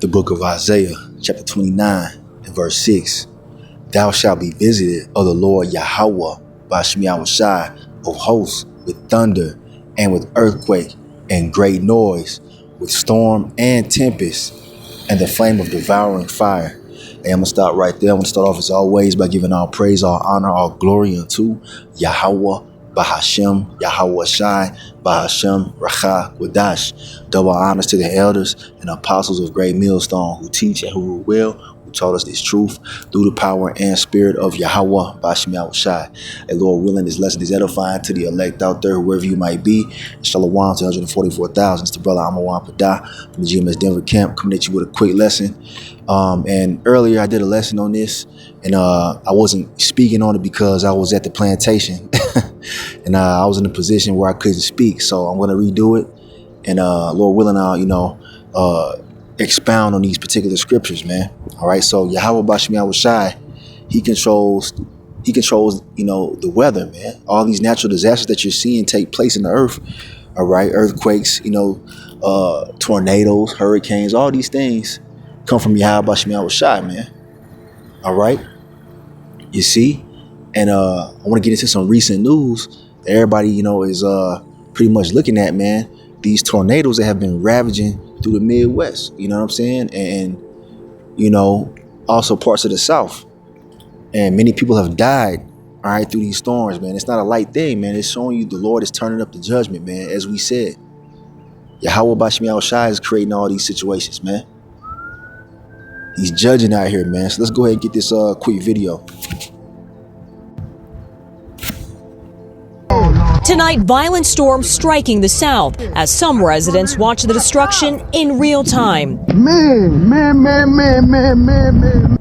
the book of Isaiah, chapter 29 and verse 6. Thou shalt be visited of the Lord YAHAWAH, bahasham YAHAWASHI, of hosts, with thunder and with earthquake and great noise, with storm and tempest, and the flame of devouring fire. Hey, I'm going to stop right there. I'm going to start off as always by giving all praise, all honor, all glory unto Yahawah, bahasham YAHAWASHI, bahasham Racha Quadash. Double honors to the elders and apostles of Great Millstone who teach and who rule well, who taught us this truth through the power and spirit of Yahawah, bahasham YAHAWASHI. And Lord willing, this lesson is edifying to the elect out there, whoever you might be. Shalom to 144,000. It's the brother Amawan Padah from the GMS Denver camp, coming at you with a quick lesson. And earlier I did a lesson on this, and I wasn't speaking on it because I was at the plantation and I was in a position where I couldn't speak. So I'm going to redo it, and Lord willing, I'll expound on these particular scriptures, man. All right. So Yahawah bahasham YAHAWASHI, he controls the weather, man. All these natural disasters that you're seeing take place in the earth. All right. Earthquakes, tornadoes, hurricanes, all these things come from Yahawah bahasham YAHAWASHI, man. All right. You see? And I want to get into some recent news that everybody, is pretty much looking at, man. These tornadoes that have been ravaging through the Midwest, you know what I'm saying? And, also parts of the South. And many people have died, all right, through these storms, man. It's not a light thing, man. It's showing you the Lord is turning up the judgment, man, as we said. Yahawah bahasham YAHAWASHI is creating all these situations, man. He's judging out here, man. So let's go ahead and get this quick video. Tonight, violent storms striking the South as some residents watch the destruction in real time.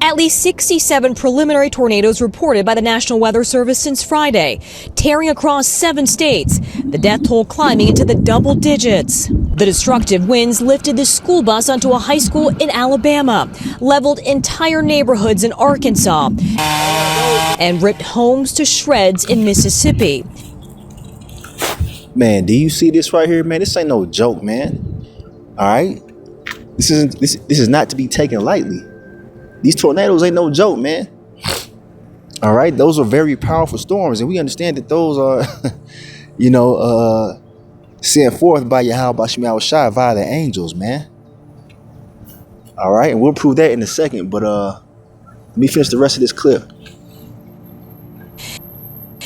At least 67 preliminary tornadoes reported by the National Weather Service since Friday, tearing across 7 states, the death toll climbing into the double digits. The destructive winds lifted the school bus onto a high school in Alabama, leveled entire neighborhoods in Arkansas, and ripped homes to shreds in Mississippi. Man, do you see this right here, man? This ain't no joke, man. All right, this is not to be taken lightly. These tornadoes ain't no joke, man. All right, those are very powerful storms, and we understand that those are, sent forth by Yahawah bahasham YAHAWASHI via the angels, man. All right, and we'll prove that in a second. But let me finish the rest of this clip.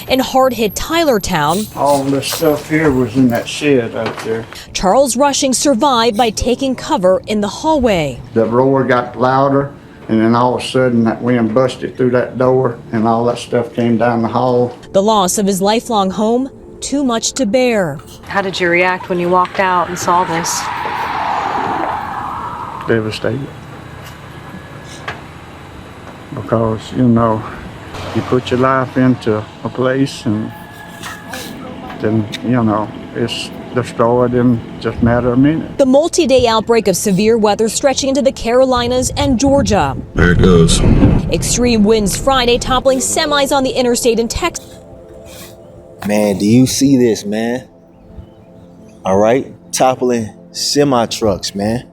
In hard-hit Tylertown, all this stuff here was in that shed out there. Charles Rushing survived by taking cover in the hallway. The roar got louder, and then all of a sudden that wind busted through that door, and all that stuff came down the hall. The loss of his lifelong home, too much to bear. How did you react when you walked out and saw this? Devastated. Because, you put your life into a place and then, it's destroyed in just a matter of minutes. The multi-day outbreak of severe weather stretching into the Carolinas and Georgia. There it goes. Extreme winds Friday toppling semis on the interstate in Texas. Man, do you see this, man? All right, toppling semi-trucks, man.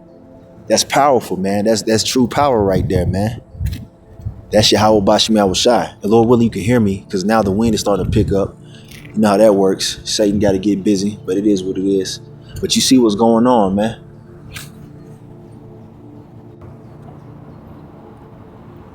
That's powerful, man. That's true power right there, man. That's Yahawah bahasham YAHAWASHI. And Lord willing, you can hear me, because now the wind is starting to pick up. You know how that works. Satan got to get busy, but it is what it is. But you see what's going on, man.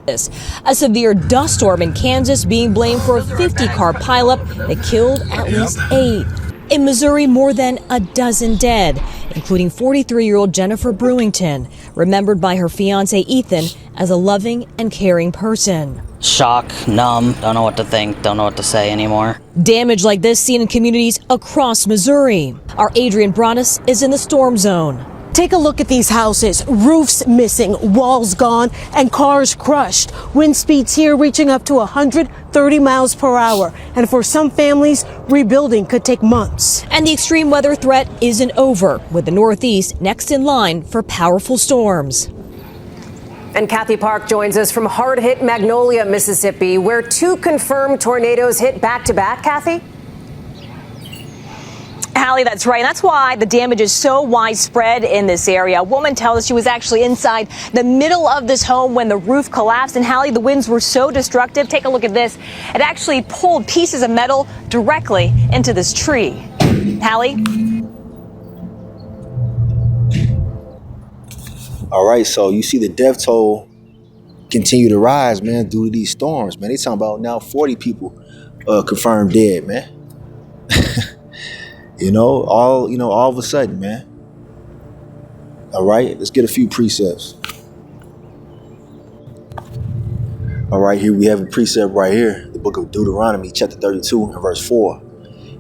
A severe dust storm in Kansas being blamed for a 50-car pileup that killed at least 8. In Missouri, more than a dozen dead, including 43-year-old Jennifer Brewington, remembered by her fiancé Ethan as a loving and caring person. Shock, numb, don't know what to think, don't know what to say anymore. Damage like this seen in communities across Missouri. Our Adrian Broadus is in the storm zone. Take a look at these houses. Roofs missing, walls gone, and cars crushed. Wind speeds here reaching up to 130 miles per hour. And for some families, rebuilding could take months. And the extreme weather threat isn't over, with the Northeast next in line for powerful storms. And Kathy Park joins us from hard-hit Magnolia, Mississippi, where 2 confirmed tornadoes hit back-to-back. Kathy? Hallie, that's right. And that's why the damage is so widespread in this area. A woman tells us she was actually inside the middle of this home when the roof collapsed. And Hallie, the winds were so destructive. Take a look at this. It actually pulled pieces of metal directly into this tree. Hallie? All right, so you see the death toll continue to rise, man, due to these storms, man. They talking about now 40 people confirmed dead, man. all of a sudden, man. All right, let's get a few precepts. All right, here we have a precept right here, the book of Deuteronomy, chapter 32 and verse 4.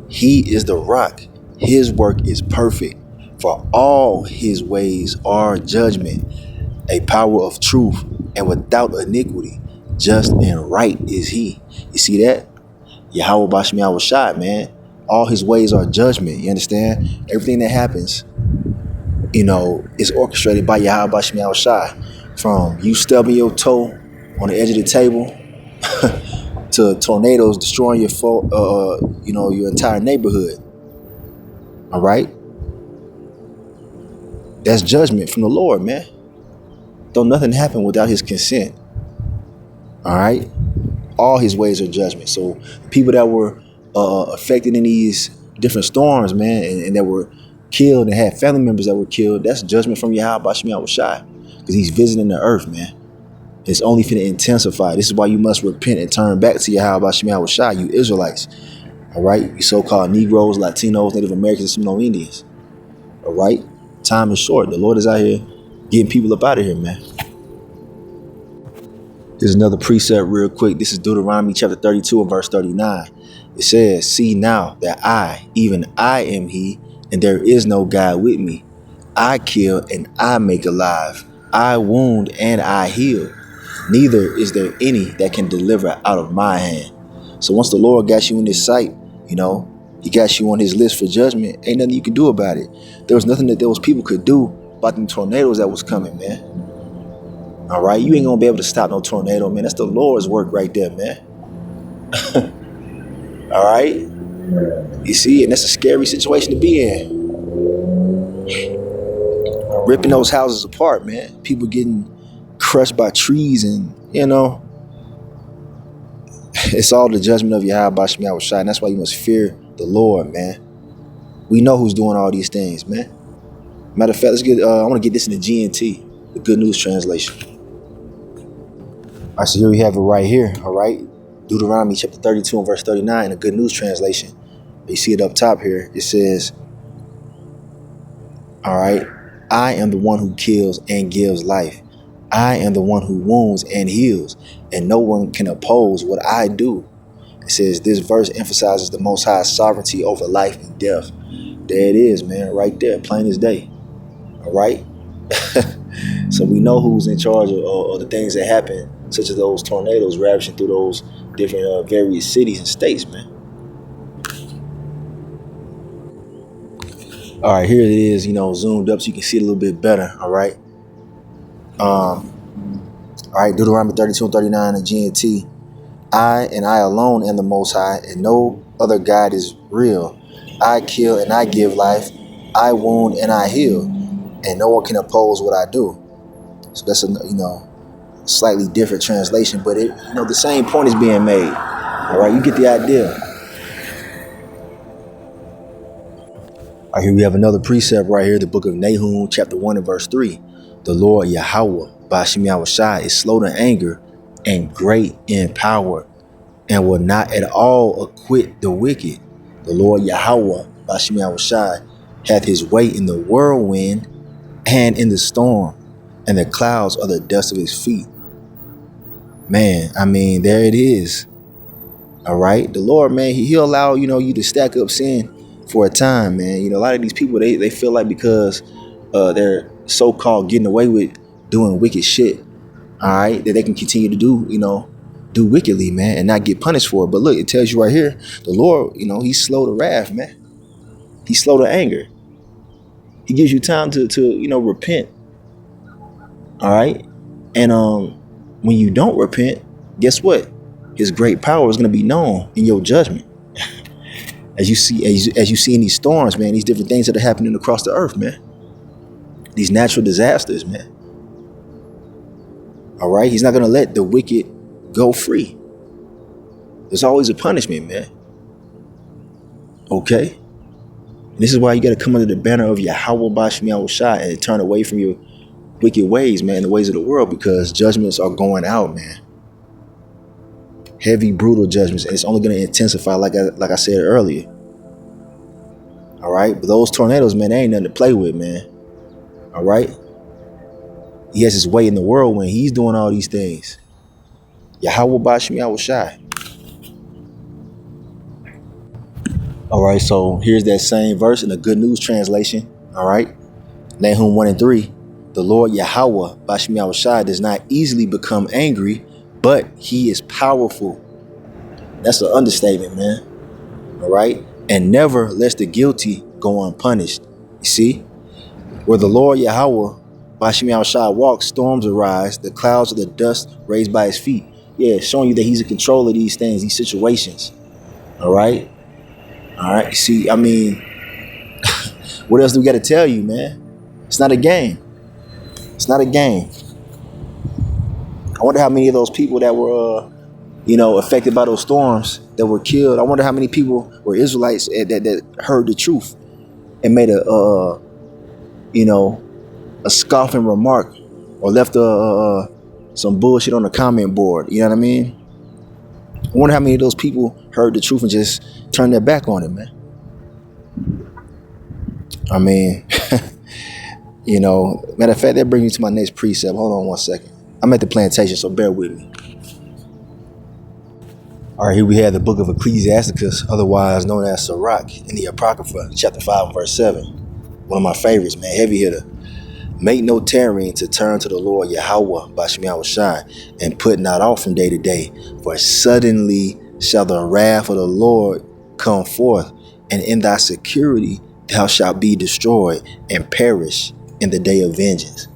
He is the rock. His work is perfect, for all his ways are judgment, a power of truth, and without iniquity, just and right is he. You see that? YAHAWAH YAHAWASHI, man. All his ways are judgment. You understand? Everything that happens, is orchestrated by YAHAWAH YAHAWASHI. From you stubbing your toe on the edge of the table to tornadoes destroying your entire neighborhood. All right? That's judgment from the Lord, man. Don't nothing happen without his consent. All right? All his ways are judgment. So people that were affected in these different storms, man, and that were killed and had family members that were killed, that's judgment from YAHAWAH YAHAWASHI, because he's visiting the earth, man. It's only finna intensify. This is why you must repent and turn back to YAHAWAH YAHAWASHI, you Israelites. All right? You so-called Negroes, Latinos, Native Americans, and Seminole Indians. All right? Time is short. The Lord is out here getting people up out of here, man. There's another precept real quick. This is Deuteronomy chapter 32 and verse 39. It says, see now that I, even I am he, and there is no God with me. I kill and I make alive. I wound and I heal. Neither is there any that can deliver out of my hand. So once the Lord got you in his sight, he got you on his list for judgment. Ain't nothing you can do about it. There was nothing that those people could do about them tornadoes that was coming, man. All right, you ain't gonna be able to stop no tornado, man. That's the Lord's work right there, man. All right, you see, and that's a scary situation to be in. Ripping those houses apart, man. People getting crushed by trees, and it's all the judgment of YAHAWAH YAHAWASHI, and that's why you must fear the Lord, man. We know who's doing all these things, man. Matter of fact, let's get. I want to get this in the GNT, the Good News Translation. All right, so here we have it right here. All right, Deuteronomy chapter 32 and verse 39 in the Good News Translation. You see it up top here. It says, all right, I am the one who kills and gives life. I am the one who wounds and heals, and no one can oppose what I do. It says this verse emphasizes the Most High's sovereignty over life and death. There it is, man, right there, plain as day. All right. So we know who's in charge of the things that happen, such as those tornadoes ravaging through those different various cities and states, man. All right, here it is, zoomed up so you can see it a little bit better. All right. All right, Deuteronomy 32 and 39 in GNT. I and I alone am the Most High, and no other God is real. I kill and I give life. I wound and I heal, and no one can oppose what I do. So that's a slightly different translation, but the same point is being made. All right, you get the idea. All right, here we have another precept right here, the book of Nahum, chapter 1 and verse 3. The Lord YAHAWAH bahasham YAHAWASHI is slow to anger and great in power, and will not at all acquit the wicked. The Lord YAHAWAH bahasham YAHAWASHI hath his way in the whirlwind and in the storm, and the clouds are the dust of his feet. Man, I mean, there it is. All right, the Lord, man, he'll allow you to stack up sin for a time, man. A lot of these people, they feel like because they're so-called getting away with doing wicked shit, all right, that they can continue to do wickedly, man, and not get punished for it. But look, it tells you right here, the Lord, he's slow to wrath, man. He's slow to anger. He gives you time to repent. All right. And when you don't repent, guess what? His great power is going to be known in your judgment. As you see in these storms, man, these different things that are happening across the earth, man. These natural disasters, man. All right, he's not gonna let the wicked go free. There's always a punishment, man. Okay? And this is why you got to come under the banner of YAHAWASHI and turn away from your wicked ways, man, the ways of the world, because judgments are going out, man. Heavy, brutal judgments, and it's only going to intensify, like I said earlier. All right? But those tornadoes, man, they ain't nothing to play with, man. All right? He has his way in the world when he's doing all these things. YAHAWASHI. All right, so here's that same verse in the Good News translation. All right, Nahum 1:3. The Lord Yahweh, Bashem Yahawashi, does not easily become angry, but he is powerful. That's an understatement, man. All right, and never lets the guilty go unpunished. You see, where the Lord Yahweh, Bashem Yahawashi, walks, storms arise, the clouds of the dust raised by his feet. Yeah, showing you that he's in control of these things, these situations. All right. All right, see, I mean, what else do we got to tell you, man? It's not a game. It's not a game. I wonder how many of those people that were, affected by those storms that were killed. I wonder how many people were Israelites that heard the truth and made a scoffing remark or left some bullshit on the comment board. You know what I mean? I wonder how many of those people heard the truth and just turned their back on it, man. I mean, matter of fact, that brings me to my next precept. Hold on one second. I'm at the plantation, so bear with me. All right, here we have the book of Ecclesiasticus, otherwise known as Sirach, in the Apocrypha, chapter 5, verse 7. One of my favorites, man, heavy hitter. Make no tarrying to turn to the Lord Yahweh, Bashem Yahawashi, and put not off from day to day, for suddenly shall the wrath of the Lord come forth, and in thy security thou shalt be destroyed and perish in the day of vengeance.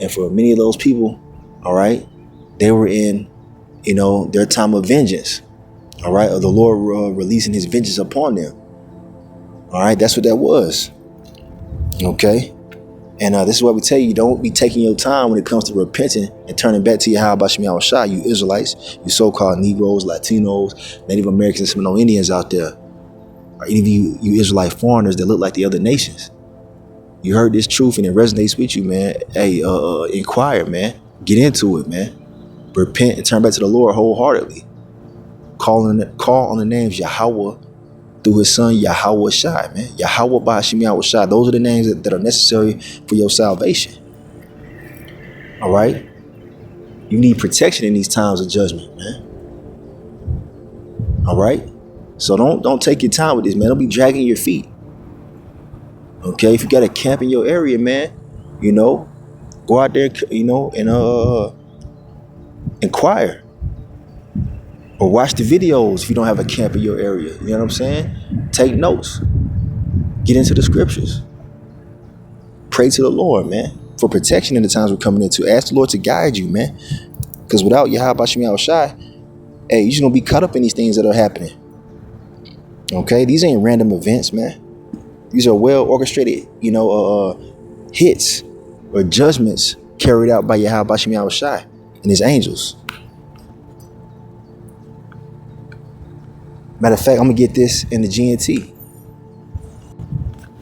And for many of those people, all right, they were in, their time of vengeance, all right, of the Lord releasing his vengeance upon them. All right, that's what that was. Okay. And this is why we tell you, don't be taking your time when it comes to repenting and turning back to Yahweh Bashem Yahawashi, you Israelites, you so-called Negroes, Latinos, Native Americans, and Seminole Indians out there, or any of you Israelite foreigners that look like the other nations. You heard this truth and it resonates with you, man. Hey, inquire, man. Get into it, man. Repent and turn back to the Lord wholeheartedly. Call on the names Yahweh through his son YAHAWASHI, man. Yahweh Bashem Yahawashi. Those are the names that are necessary for your salvation. All right? You need protection in these times of judgment, man. All right? So don't take your time with this, man. Don't be dragging your feet. Okay? If you got a camp in your area, man, go out there, and inquire. Or watch the videos if you don't have a camp in your area. You know what I'm saying? Take notes. Get into the scriptures. Pray to the Lord, man, for protection in the times we're coming into. Ask the Lord to guide you, man. Because without Yahweh Bashem Yahawashi, hey, you're just going to be caught up in these things that are happening. Okay? These ain't random events, man. These are well orchestrated, hits or judgments carried out by Yahweh Bashem Yahawashi and his angels. Matter of fact, I'm going to get this in the GNT.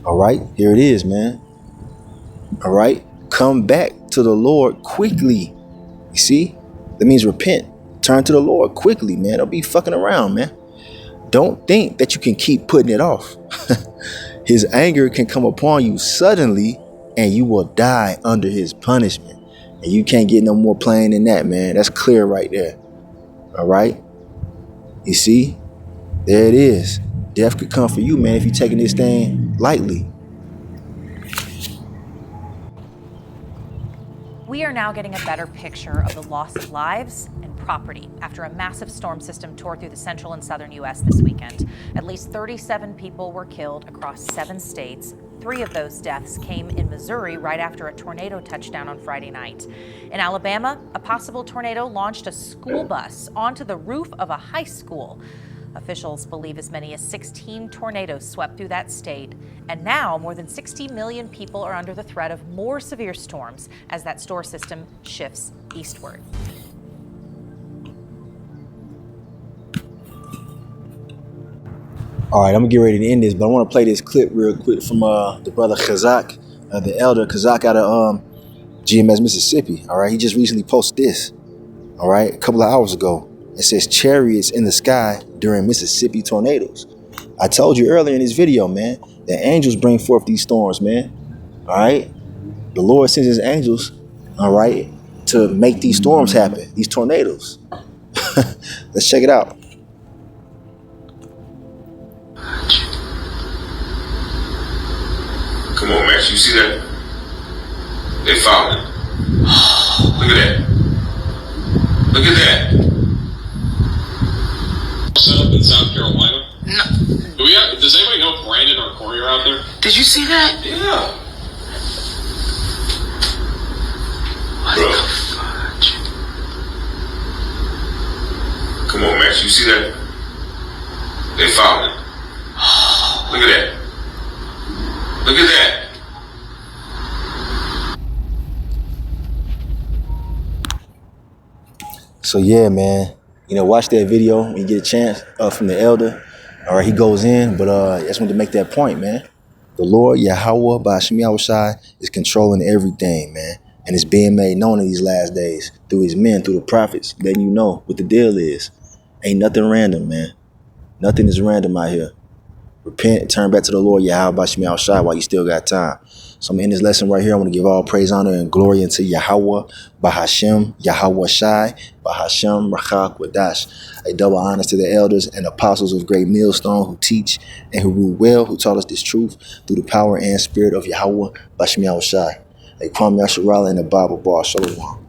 All right, here it is, man. All right, come back to the Lord quickly. You see, that means repent. Turn to the Lord quickly, man. Don't be fucking around, man. Don't think that you can keep putting it off. His anger can come upon you suddenly and you will die under his punishment. And you can't get no more plain than that, man. That's clear right there. All right, you see? There it is. Death could come for you, man, if you're taking this thing lightly. We are now getting a better picture of the loss of lives and property after a massive storm system tore through the central and southern U.S. this weekend. At least 37 people were killed across 7 states. 3 of those deaths came in Missouri right after a tornado touched down on Friday night. In Alabama, a possible tornado launched a school bus onto the roof of a high school. Officials believe as many as 16 tornadoes swept through that state, and now more than 60 million people are under the threat of more severe storms as that storm system shifts eastward. All right, I'm gonna get ready to end this, but I want to play this clip real quick from the brother Kazak, the elder Kazak out of GMS, Mississippi. All right, he just recently posted this. All right, a couple of hours ago. It says chariots in the sky during Mississippi tornadoes. I told you earlier in this video, man, that angels bring forth these storms, man. All right, the Lord sends his angels, all right, to make these storms happen, these tornadoes. Let's check it out. Come on, Max, you see that? They found it. Look at that. Look at that. Set up in South Carolina? No. Does anybody know if Brandon or Corey are out there? Did you see that? Yeah. What Bro. the fudge? Come on, Max, you see that? They found it. Look at that. Look at that. So yeah, man, watch that video when you get a chance from the elder. All right, he goes in, but I just wanted to make that point, man. The Lord, YAHAWAH, bahasham, is controlling everything, man. And it's being made known in these last days through his men, through the prophets, letting you know what the deal is. Ain't nothing random, man. Nothing is random out here. Repent and turn back to the Lord, YAHAWAH, while you still got time. So I'm in this lesson right here. I want to give all praise, honor, and glory unto Yahawah, bahasham, YAHAWASHI, bahasham, rachak, wadash. A double honor to the elders and apostles of Great Millstone who teach and who rule well, who taught us this truth through the power and spirit of Yahawah, bahasham, Yahawashi. A Kwam Yasharala and the Bible bar. Shalom.